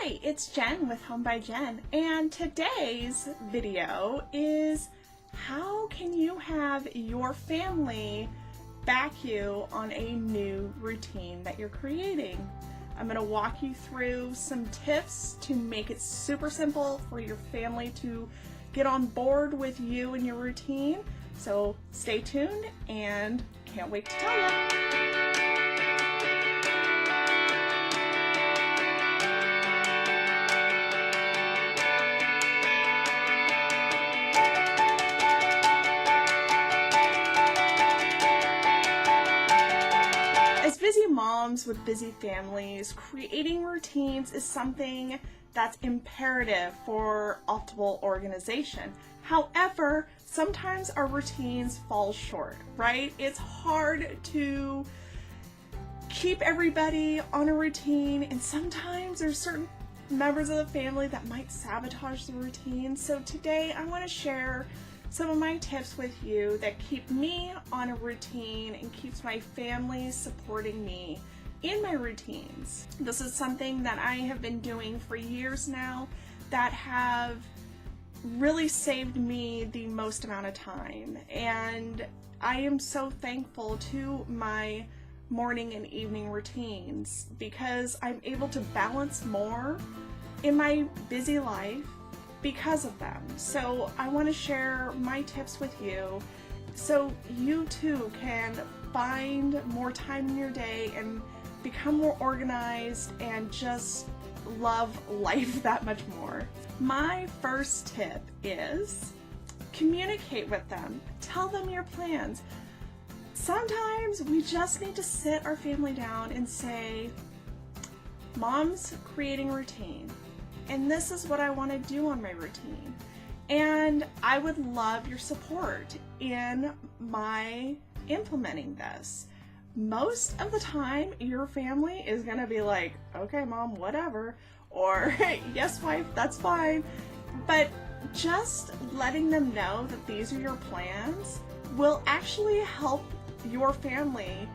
Hi, it's Jen with Home by Jen, and today's video is how can you have your family back you on a new routine that you're creating. I'm going to walk you through some tips to make it super simple for your family to get on board with you and your routine. So stay tuned and can't wait to tell you. As busy moms with busy families, creating routines is something that's imperative for optimal organization. However, sometimes our routines fall short, right? It's hard to keep everybody on a routine, and sometimes there's certain members of the family that might sabotage the routine. So today I want to share some of my tips with you that keep me on a routine and keeps my family supporting me in my routines. This is something that I have been doing for years now that have really saved me the most amount of time, and I am so thankful to my morning and evening routines because I'm able to balance more in my busy life because of them. So I want to share my tips with you so you too can find more time in your day and become more organized and just love life that much more. My first tip is communicate with them. Tell them your plans. Sometimes we just need to sit our family down and say, Mom's creating routine, and this is what I want to do on my routine, and I would love your support in my implementing this. Most of the time your family is going to be like, okay mom, whatever, or yes wife, that's fine. But just letting them know that these are your plans will actually help your family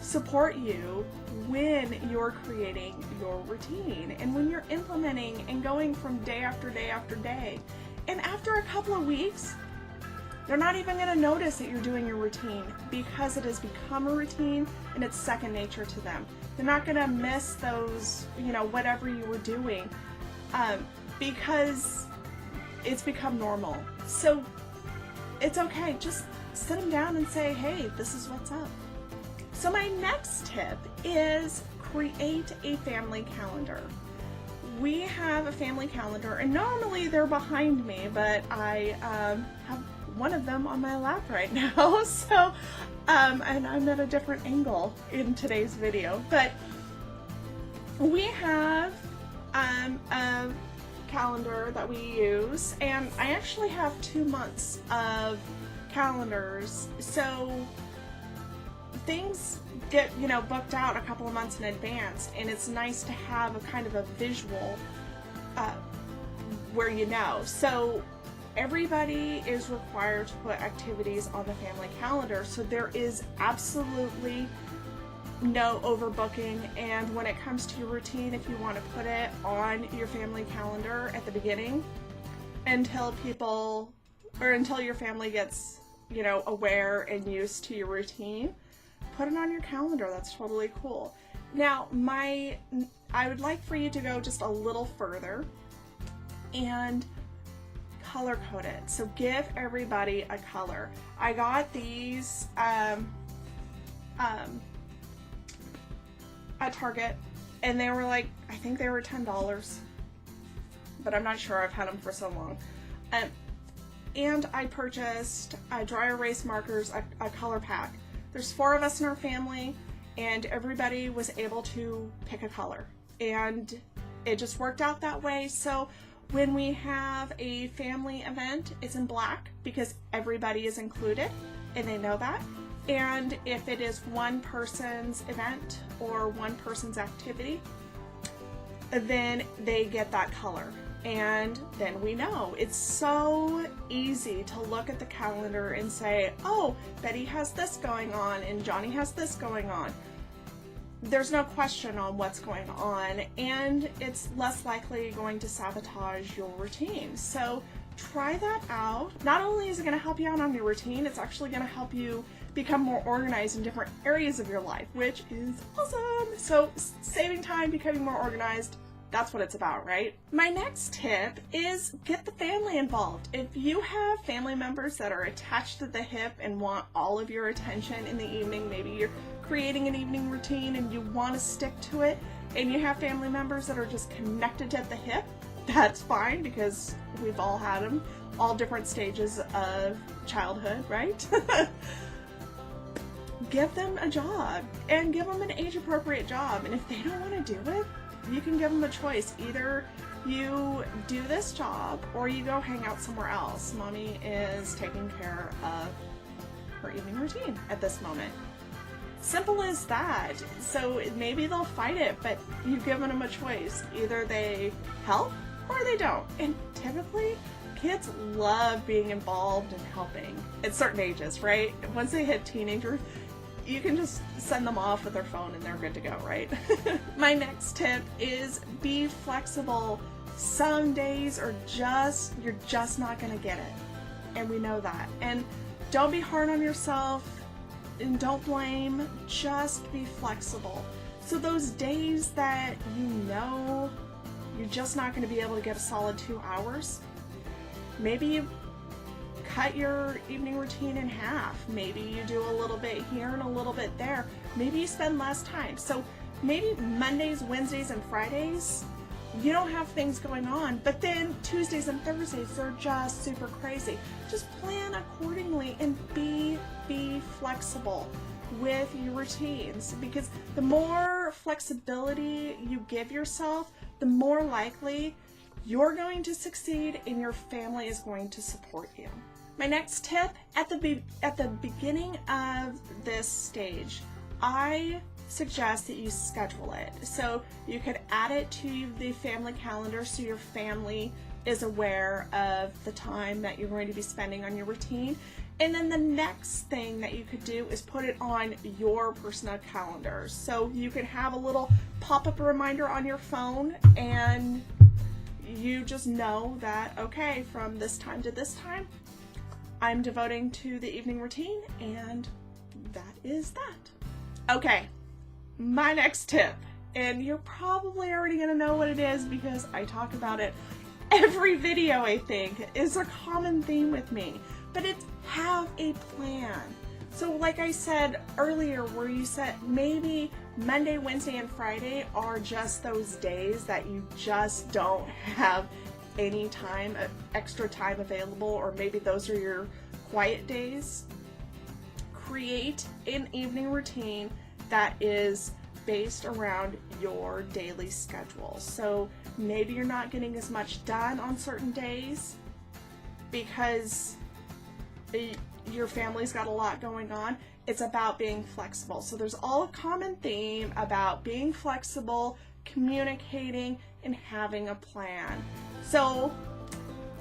support you when you're creating your routine and when you're implementing and going from day after day after day. And after a couple of weeks, they're not even going to notice that you're doing your routine because it has become a routine and it's second nature to them. They're not going to miss those, whatever you were doing, because it's become normal. So it's okay. Just sit them down and say, hey, this is what's up. So my next tip is create a family calendar. We have a family calendar, and normally they're behind me, but I have one of them on my lap right now. So, and I'm at a different angle in today's video, but we have a calendar that we use, and I actually have 2 months of calendars. So things get booked out a couple of months in advance, and it's nice to have a kind of a visual where So everybody is required to put activities on the family calendar, so there is absolutely no overbooking. And when it comes to your routine, if you want to put it on your family calendar at the beginning until your family gets aware and used to your routine, put it on your calendar. That's totally cool. Now, I would like for you to go just a little further and color code it. So give everybody a color. I got these at Target, and they were like, I think they were $10, but I'm not sure. I've had them for so long. And I purchased dry erase markers, a color pack. There's 4 of us in our family, and everybody was able to pick a color, and it just worked out that way. So when we have a family event, it's in black because everybody is included and they know that. And if it is one person's event or one person's activity, then they get that color. And then we know. It's so easy to look at the calendar and say, oh, Betty has this going on and Johnny has this going on. there's no question on what's going on, and it's less likely going to sabotage your routine. So try that out. Not only is it going to help you out on your routine, it's actually going to help you become more organized in different areas of your life, which is awesome. So saving time, becoming more organized, that's what it's about, right? My next tip is get the family involved. If you have family members that are attached to the hip and want all of your attention in the evening, maybe you're creating an evening routine and you want to stick to it, and you have family members that are just connected at the hip, that's fine, because we've all had them, all different stages of childhood, right? Give them a job, and give them an age-appropriate job. And if they don't want to do it, you can give them a choice. Either you do this job or you go hang out somewhere else. Mommy is taking care of her evening routine at this moment. Simple as that. So maybe they'll fight it, but you've given them a choice. Either they help or they don't. And typically, kids love being involved and helping at certain ages, right? Once they hit teenagers, you can just send them off with their phone and they're good to go, right? My next tip is be flexible. Some days are you're just not gonna get it. And we know that. And don't be hard on yourself and don't blame, just be flexible. So those days that you know you're just not gonna be able to get a solid 2 hours, maybe you cut your evening routine in half. Maybe you do a little bit here and a little bit there. Maybe you spend less time. So maybe Mondays, Wednesdays, and Fridays, you don't have things going on, but then Tuesdays and Thursdays, they're just super crazy. Just plan accordingly and be flexible with your routines, because the more flexibility you give yourself, the more likely you're going to succeed and your family is going to support you. My next tip, at the beginning of this stage, I suggest that you schedule it. So you could add it to the family calendar so your family is aware of the time that you're going to be spending on your routine. And then the next thing that you could do is put it on your personal calendar. So you can have a little pop-up reminder on your phone, and you just know that, okay, from this time to this time, I'm devoting to the evening routine, and that is that. Okay, my next tip, and you're probably already gonna know what it is because I talk about it every video, I think, is a common theme with me, but it's have a plan. So like I said earlier, where you said maybe Monday, Wednesday, and Friday are just those days that you just don't have any time, extra time available, or maybe those are your quiet days. Create an evening routine that is based around your daily schedule. So maybe you're not getting as much done on certain days because your family's got a lot going on. It's about being flexible. So there's all a common theme about being flexible, communicating, and having a plan. So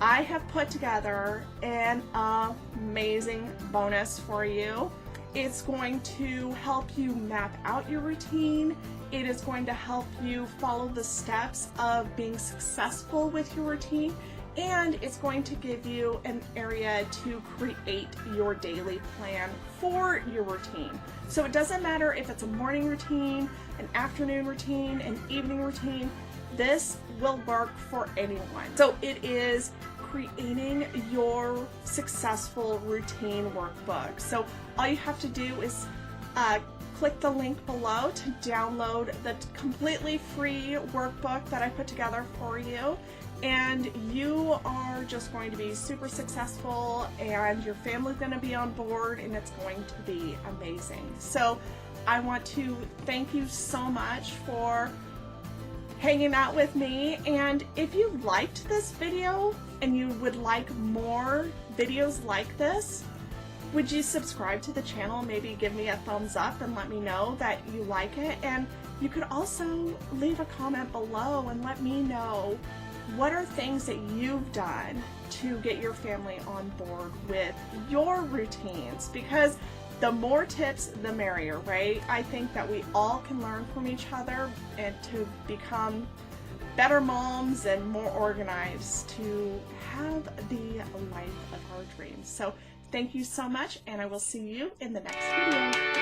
I have put together an amazing bonus for you. It's going to help you map out your routine. It is going to help you follow the steps of being successful with your routine. And it's going to give you an area to create your daily plan for your routine. So it doesn't matter if it's a morning routine, an afternoon routine, an evening routine, this will work for anyone. So it is creating your successful routine workbook. So all you have to do is click the link below to download the completely free workbook that I put together for you. And you are just going to be super successful, and your family's going to be on board, and it's going to be amazing. So I want to thank you so much for hanging out with me. And if you liked this video and you would like more videos like this, would you subscribe to the channel? Maybe give me a thumbs up and let me know that you like it. And you could also leave a comment below and let me know what are things that you've done to get your family on board with your routines, because the more tips, the merrier, right? I think that we all can learn from each other and to become better moms and more organized to have the life of our dreams. So thank you so much, and I will see you in the next video.